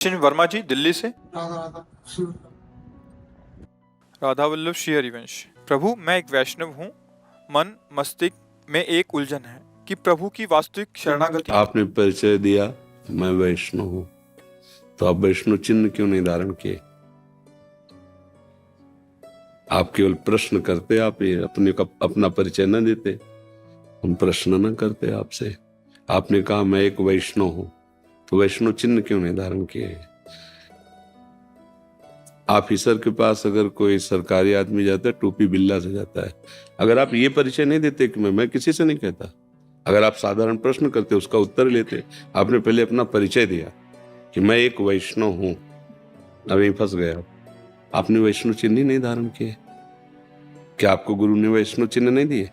सचिन वर्मा जी दिल्ली से। राधा राधा शिव। राधा वल्लभ श्री हरिवंश। प्रभु, मैं एक वैष्णव हूँ। मन मस्तिष्क में एक उलझन है कि प्रभु की वास्तविक शरणागति। आपने परिचय दिया मैं वैष्णव हूँ, तो आप वैष्णव चिन्ह क्यों नहीं धारण किए? आप केवल प्रश्न करते, आप ये अपना परिचय न देते, हम प्रश्न न करते आपसे। आपने कहा मैं एक वैष्णव हूं, तो वैष्णव चिन्ह क्यों नहीं धारण किए? ऑफिसर के पास अगर कोई सरकारी आदमी जाता है, टोपी बिल्ला से जाता है। अगर आप ये परिचय नहीं देते कि मैं किसी से नहीं कहता, अगर आप साधारण प्रश्न करते, उसका उत्तर लेते। आपने पहले अपना परिचय दिया कि मैं एक वैष्णव हूं, अभी फंस गया। आपने वैष्णव चिन्ह ही नहीं धारण किए। क्या आपको गुरु ने वैष्णव चिन्ह नहीं दिए?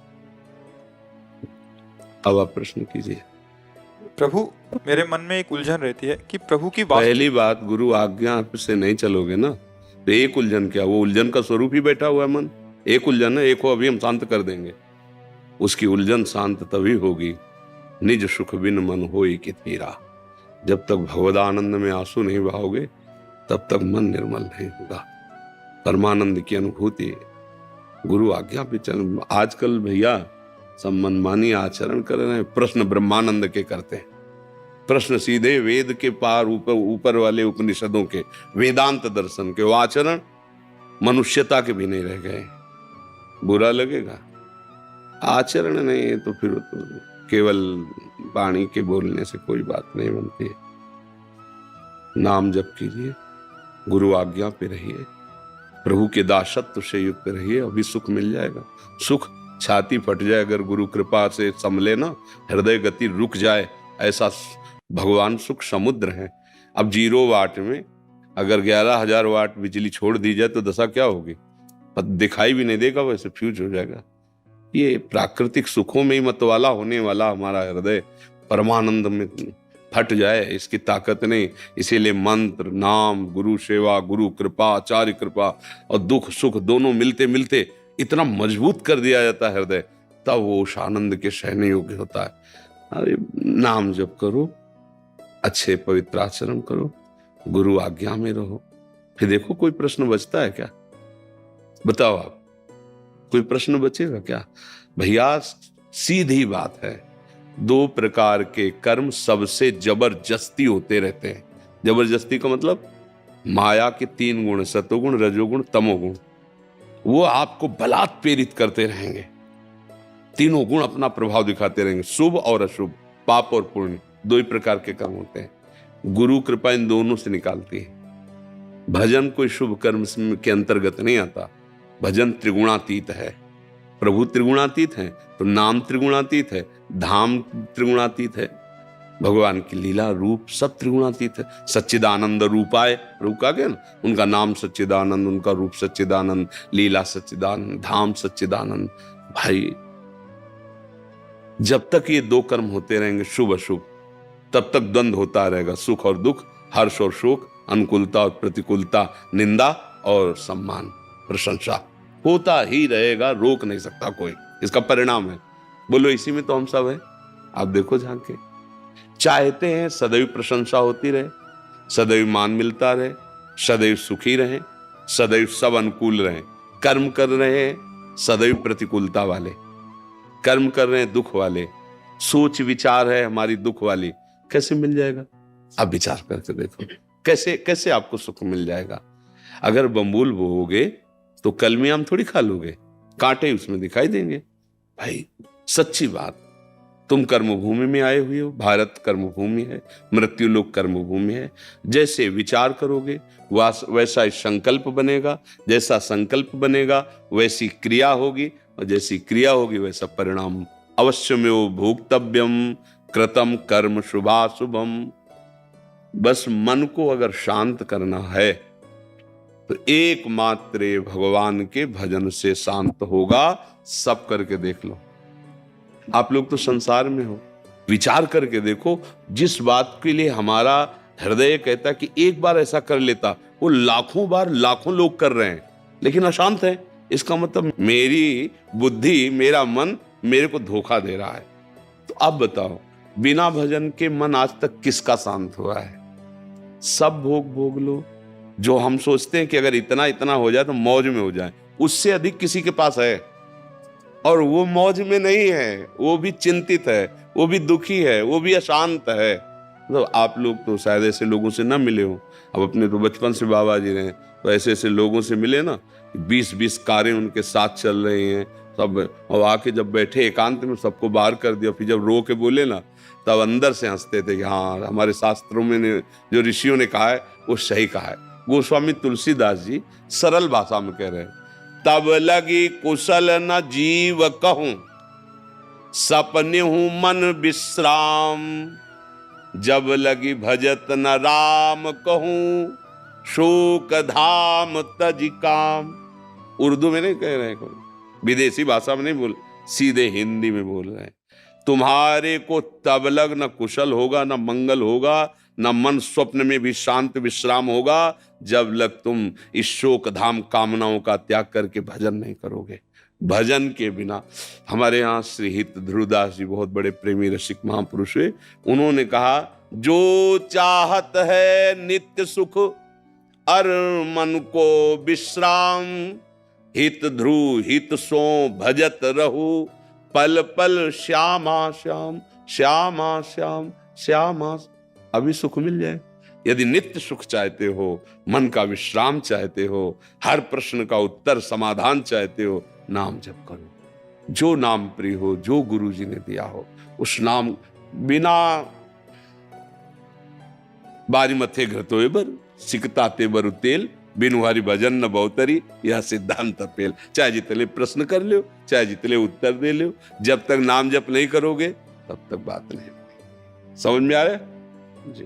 अब आप प्रश्न कीजिए। प्रभु, मेरे मन में एक उलझन रहती है कि प्रभु की पहली बात, गुरु आज्ञा से नहीं चलोगे ना, तो एक उलझन क्या, वो उलझन का स्वरूप ही बैठा हुआ है मन। एक उलझन है, एक को अभी हम शांत कर देंगे। उसकी उलझन शांत तभी होगी निज सुख बिन मन होई कि पीरा। जब तक भगवदानंद में आंसू नहीं बहाओगे, तब तक मन निर्मल नहीं होगा। परमानंद की अनुभूति गुरु आज्ञा पे चल। आजकल भैया सब मनमानी आचरण कर रहे हैं। प्रश्न ब्रह्मानंद के करते हैं, प्रश्न सीधे वेद के पार ऊपर वाले उपनिषदों के, वेदांत दर्शन के। वो आचरण मनुष्यता के भी नहीं रह गए। बुरा लगेगा, आचरण नहीं है तो फिर तो केवल वाणी के बोलने से कोई बात नहीं बनती है। नाम जप कीजिए, गुरु आज्ञा पे रहिए, प्रभु के दासत्व से युक्त रहिए, अभी सुख मिल जाएगा। सुख छाती फट जाए अगर गुरु कृपा से संभले ना, हृदय गति रुक जाए, ऐसा भगवान सुख समुद्र है। अब 0 वाट में अगर 11,000 वाट बिजली छोड़ दी जाए तो दशा क्या होगी? दिखाई भी नहीं देगा, वैसे फ्यूज हो जाएगा। ये प्राकृतिक सुखों में ही मतवाला होने वाला हमारा हृदय परमानंद में फट जाए, इसकी ताकत नहीं। इसीलिए मंत्र, नाम, गुरु सेवा, गुरु कृपा, आचार्य कृपा और दुख सुख दोनों मिलते मिलते इतना मजबूत कर दिया जाता है हृदय, तब वो उस आनंद के सहने योग्य होता है। अरे नाम जप करो, अच्छे पवित्र आचरण करो, गुरु आज्ञा में रहो, फिर देखो कोई प्रश्न बचता है क्या? बताओ आप, कोई प्रश्न बचेगा क्या? भैया सीधी बात है, 2 प्रकार के कर्म सबसे जबरदस्ती होते रहते हैं। जबरदस्ती का मतलब माया के 3 गुण, सतोगुण, रजोगुण, तमोगुण, वो आपको बलात् प्रेरित करते रहेंगे। तीनों गुण अपना प्रभाव दिखाते रहेंगे, शुभ और अशुभ, पाप और पुण्य, 2 ही प्रकार के कर्म होते हैं। गुरु कृपा इन दोनों से निकालती है। भजन कोई शुभ कर्म के अंतर्गत नहीं आता। भजन त्रिगुणातीत है। प्रभु त्रिगुणातीत है तो नाम त्रिगुणातीत है, धाम त्रिगुणातीत है, भगवान की लीला रूप सब त्रिगुणातीत है। सच्चिदानंद रूपाय प्रभु का गया ना, उनका नाम सच्चिदानंद, उनका रूप सच्चिदानंद, लीला सच्चिदानंद, धाम सच्चिदानंद। भाई जब तक ये 2 कर्म होते रहेंगे शुभ अशुभ, तब तक द्वंद्व होता रहेगा। सुख और दुख, हर्ष और शोक, अनुकूलता और प्रतिकूलता, निंदा और सम्मान, प्रशंसा होता ही रहेगा, रोक नहीं सकता कोई। इसका परिणाम है। बोलो इसी में तो हम सब है। आप देखो झांक के, चाहते हैं सदैव प्रशंसा होती रहे, सदैव मान मिलता रहे, सदैव सुखी रहे, सदैव सब अनुकूल रहे। कर्म कर रहे हैं सदैव प्रतिकूलता वाले, कर्म कर रहे हैं दुख वाले, सोच विचार है हमारी दुख वाली। कैसे मिल जाएगा? आप विचार करके देखो, कैसे कैसे आपको सुख मिल जाएगा? अगर बम्बूल बोओगे तो कलमी आम थोड़ी खा लोगे, कांटे उसमें दिखाई देंगे। भाई सच्ची बात, तुम कर्मभूमि में आए हुए हो। भारत कर्मभूमि है, मृत्यु लोक कर्मभूमि है। जैसे विचार करोगे वैसा ही संकल्प बनेगा, जैसा संकल्प बनेगा वैसी क्रिया होगी, और जैसी क्रिया होगी वैसा परिणाम। अवश्यमेव भोक्तव्यम कृतम कर्म शुभाशुभम। बस मन को अगर शांत करना है तो एकमात्र भगवान के भजन से शांत होगा। सब करके देख लो। आप लोग तो संसार में हो, विचार करके देखो, जिस बात के लिए हमारा हृदय कहता कि एक बार ऐसा कर लेता, वो लाखों बार लाखों लोग कर रहे हैं लेकिन अशांत है। इसका मतलब मेरी बुद्धि, मेरा मन मेरे को धोखा दे रहा है। तो अब बताओ, बिना भजन के मन आज तक किसका शांत हुआ है? सब भोग भोग लो। जो हम सोचते हैं कि अगर इतना इतना हो जाए तो मौज में हो जाए, उससे अधिक किसी के पास है, और वो मौज में नहीं है, वो भी चिंतित है, वो भी दुखी है, वो भी अशांत है। तो आप लोग तो शायद ऐसे लोगों से ना मिले हो, अब अपने तो बचपन से बाबा जी रहे, तो ऐसे ऐसे लोगों से मिले ना, 20-20 कारें उनके साथ चल रही हैं सब, और आके जब बैठे एकांत में सबको बाहर कर दिया, फिर जब रो के बोले ना, तब अंदर से हंसते थे कि हाँ, हमारे शास्त्रों में जो ऋषियों ने कहा है वो सही कहा है। गोस्वामी तुलसीदास जी सरल भाषा में कह रहे हैं, तब लगी कुशल न जीव कहूं, सपने हूं मन विश्राम, जब लगी भजत न राम कहूं, शोक धाम तज काम। उर्दू में नहीं कह रहे हैं, कोई विदेशी भाषा में नहीं बोल, सीधे हिंदी में बोल रहे हैं। तुम्हारे को तब लग न कुशल होगा, न मंगल होगा, न मन स्वप्न में भी शांत विश्राम होगा, जब लग तुम इस शोक धाम कामनाओं का त्याग करके भजन नहीं करोगे। भजन के बिना, हमारे यहाँ श्री हित ध्रुवदास जी बहुत बड़े प्रेमी रसिक महापुरुष हुए, उन्होंने कहा, जो चाहत है नित्य सुख अर मन को विश्राम, हित ध्रुव हित सो भजत रहु, पल पल श्यामा श्याम, श्यामा श्याम, श्यामा। अभी सुख मिल जाए। यदि नित्य सुख चाहते हो, मन का विश्राम चाहते हो, हर प्रश्न का उत्तर समाधान चाहते हो, नाम जप करो। जो नाम प्रिय हो, जो गुरु जी ने दिया हो, उस नाम बिना बारी मथे घृतोए बर, सिकता ते बरु तेल, बिनु हरि भजन न बहुतरी, यह सिद्धांत पेल। चाहे जितने प्रश्न कर लो, चाहे जितने उत्तर दे लो, जब तक नाम जप नहीं करोगे तब तक बात नहीं। समझ में आ रहा है जी?